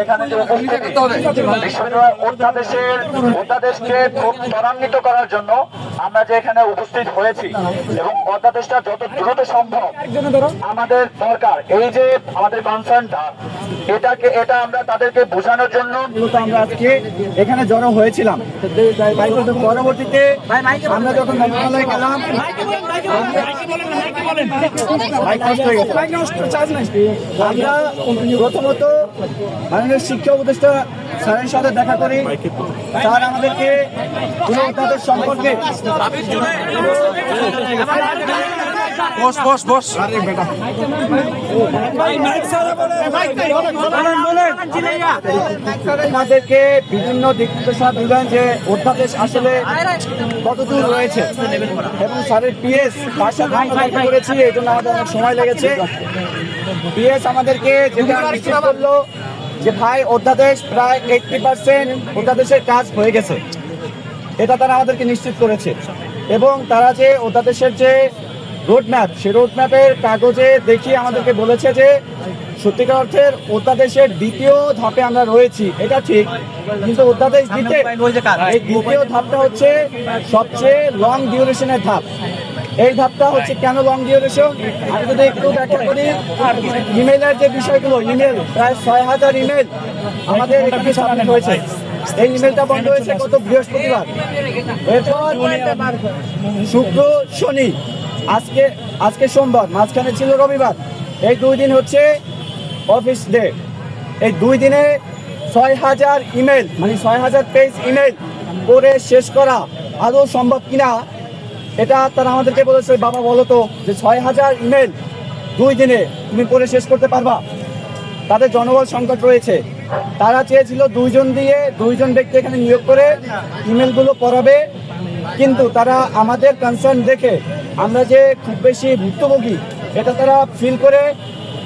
এখানে যে বিশ্ববিদ্যালয় অধ্যাদেশকে খুব ত্বরান্বিত করার জন্য আমরা যে এখানে উপস্থিত হয়েছি এবং অধ্যাদেশটা যত দ্রুত সম্ভব আমাদের দরকার, এই যে আমাদের কনসার্নটা এটা আমরা তাদেরকে বোঝানোর জন্য মূলত আমরা আজকে এখানে জড়ো হয়েছিলাম। পরবর্তীতে আমরা যখন মন্ত্রণালয়ে গেলাম, আমরা প্রথমত মাননীয় শিক্ষা উপদেষ্টা স্যারের সাথে দেখা করি। স্যার আমাদেরকে তাদের সম্পর্কে আমাদেরকে বিভিন্ন দিক নির্দেশনা দিলেন যে অধ্যাদেশ আসলে কতদূর রয়েছে, এবং স্যারের পিএস তার সাথে আমরা দেখা করেছি। এই জন্য আমাদের অনেক সময় লেগেছে। পিএস আমাদেরকে যেটা নিশ্চিত করলো যে ভাই অধ্যাদেশ প্রায় 80% অধ্যাদেশের কাজ হয়ে গেছে, এটা তারা আমাদেরকে নিশ্চিত করেছে। এবং তারা যে অধ্যাদেশের যে রোডম্যাপ, সেই রোডম্যাপের কাগজে দেখিয়ে আমাদেরকে বলেছে যে সত্যিকার অর্থের অধ্যাদেশের দ্বিতীয় ধাপে আমরা রয়েছি, এটা ঠিক। কিন্তু অধ্যাদেশ দিতে এই দ্বিতীয় ধাপটা হচ্ছে সবচেয়ে লং ডিউরেশনের ধাপ। এই ধাপটা হচ্ছে কেন লং ডিউরেশন, আমি যদি একটু ব্যাখ্যা করি। ইমেইলের যে বিষয়গুলো, ইমেল প্রায় 6000 ইমেল আমাদের এখানে সাবমিট হয়েছে। এই ইমেলটা বন্ধ হয়েছে গত বৃহস্পতিবার। এরপর শুক্র শনি, আজকে সোমবার, মাঝখানে ছিল রবিবার। এই 2 দিন হচ্ছে অফিস ডে। এই 2 দিনে 6000 ইমেল, মানে 6000 পেজ ইমেল পড়ে শেষ করা আদৌ সম্ভব কিনা, এটা তারা আমাদেরকে বলেছে। বাবা বলো তো যে 6000 ইমেল 2 দিনে তুমি পড়ে শেষ করতে পারবা? তাদের জনবল সংকট রয়েছে। তারা চেয়েছিল 2জন ব্যক্তি এখানে নিয়োগ করে ইমেলগুলো পড়াবে, কিন্তু তারা আমাদের কনসার্ন দেখে আমরা যে খুব বেশি ভুক্তভোগী এটা তারা ফিল করে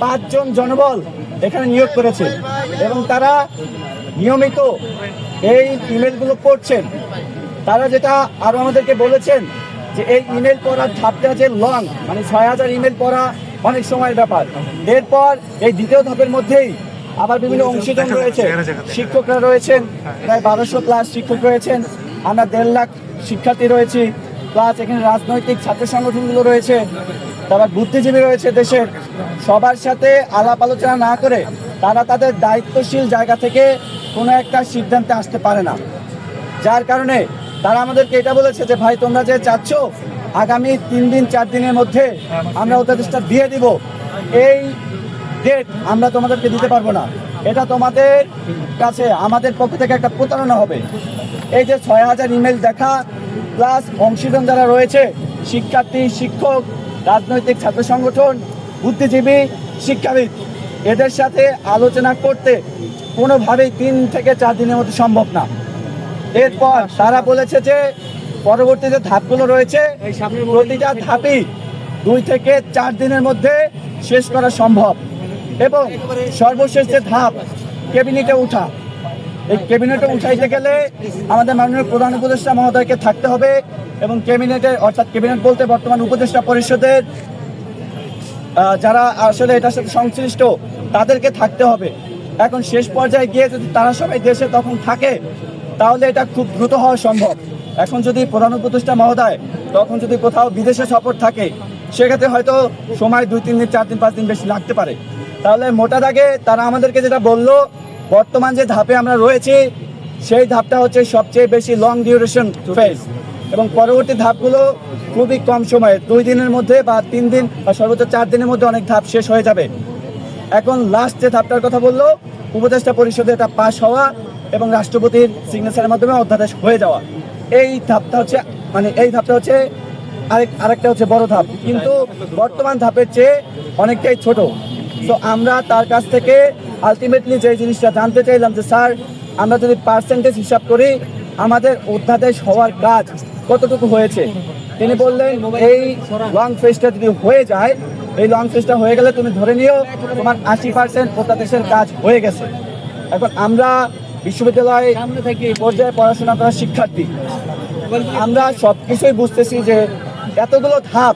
5 জন জনবল এখানে নিয়োগ করেছে, এবং তারা নিয়মিত এই ইমেলগুলো পড়ছেন। তারা যেটা আরও আমাদেরকে বলেছেন যে এই ইমেল পড়ার ধাপটা যে লং, মানে 6000 ইমেল পড়া অনেক সময়ের ব্যাপার। এরপর এই দ্বিতীয় ধাপের মধ্যেই আবার বিভিন্ন অংশীদার রয়েছে, শিক্ষকরা রয়েছেন, প্রায় 1200 প্লাস শিক্ষক রয়েছেন, আমরা 1.5 লাখ শিক্ষার্থী রয়েছি, প্লাস এখানে রাজনৈতিক ছাত্র সংগঠনগুলো রয়েছে, তারপর বুদ্ধিজীবী রয়েছে দেশের। সবার সাথে আলাপ আলোচনা না করে তারা তাদের দায়িত্বশীল জায়গা থেকে কোনো একটা সিদ্ধান্তে আসতে পারে না। যার কারণে তারা আমাদেরকে এটা বলেছে যে ভাই তোমরা যে চাচ্ছ আগামী 3 দিন 4 দিনের মধ্যে আমরা অধ্যাদেশটা দিয়ে দিব, এই ডেট আমরা তোমাদেরকে দিতে পারবো না। এটা তোমাদের কাছে আমাদের পক্ষ থেকে একটা প্রতারণা হবে। এই যে 6000 ইমেল দেখা, প্লাস অংশীদার যারা রয়েছে, শিক্ষার্থী, শিক্ষক, রাজনৈতিক ছাত্র সংগঠন, বুদ্ধিজীবী, শিক্ষাবিদ, এদের সাথে আলোচনা করতে কোনোভাবেই 3 থেকে 4 দিনের মধ্যে সম্ভব না। এরপর তারা বলেছে যে পরবর্তী যে ধাপগুলো রয়েছে প্রতিটা ধাপই 2 থেকে 4 দিনের মধ্যে শেষ করা সম্ভব। এবং সর্বশেষ যে ধাপ ক্যাবিনেটে উঠা, এই ক্যাবিনেটে উঠাইতে গেলে আমাদের মাননীয় প্রধান উপদেষ্টা মহোদয়কে থাকতে হবে, এবং ক্যাবিনেটের, অর্থাৎ ক্যাবিনেট বলতে বর্তমান উপদেষ্টা পরিষদের যারা আসলে এটার সাথে সংশ্লিষ্ট তাদেরকে থাকতে হবে। এখন শেষ পর্যায়ে গিয়ে যদি তারা সবাই দেশে তখন থাকে তাহলে এটা খুব দ্রুত হওয়া সম্ভব। এখন যদি প্রধান উপদেষ্টা মহোদয় তখন যদি কোথাও বিদেশে সফর থাকে, সেক্ষেত্রে হয়তো সময় 2, 3 দিন, 4 দিন, 5 দিন বেশি লাগতে পারে। তাহলে মোটা দাগে তারা আমাদেরকে যেটা বললো, বর্তমান যে ধাপে আমরা রয়েছি সেই ধাপটা হচ্ছে সবচেয়ে বেশি লং ডিউরেশন ফেজ, এবং পরবর্তী ধাপগুলো খুবই কম সময়ে 2 দিনের মধ্যে বা 3 দিন বা সর্বোচ্চ 4 দিনের মধ্যে অনেক ধাপ শেষ হয়ে যাবে। এখন লাস্ট যে ধাপটার কথা বললো, উপদেষ্টা পরিষদে এটা পাস হওয়া এবং রাষ্ট্রপতির সিগনেচারের মাধ্যমে অধ্যাদেশ হয়ে যাওয়া। এই ধাপটা হচ্ছে আরেকটা হচ্ছে বড় ধাপ, কিন্তু বর্তমান ধাপের চেয়ে অনেকটাই ছোট। তো আমরা তার কাছ থেকে আলটিমেটলি যে জিনিসটা জানতে চাইলাম যে স্যার, আমরা যদি পার্সেন্টেজ হিসাব করি আমাদের অধ্যাদেশ হওয়ার কাজ কতটুকু হয়েছে। তিনি বললেন এই লং ফেজটা যদি হয়ে যায়, এই লং ফেজটা হয়ে গেলে তুমি ধরে নিও তোমার 80% অধ্যাদেশের কাজ হয়ে গেছে। এখন আমরা বিশ্ববিদ্যালয়ে পর্যায়ে পড়াশোনা করা শিক্ষার্থী, আমরা সব কিছুই বুঝতেছি যে এতগুলো ধাপ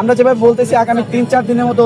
আমরা যেভাবে বলতেছি আগামী 3-4 দিনের মতো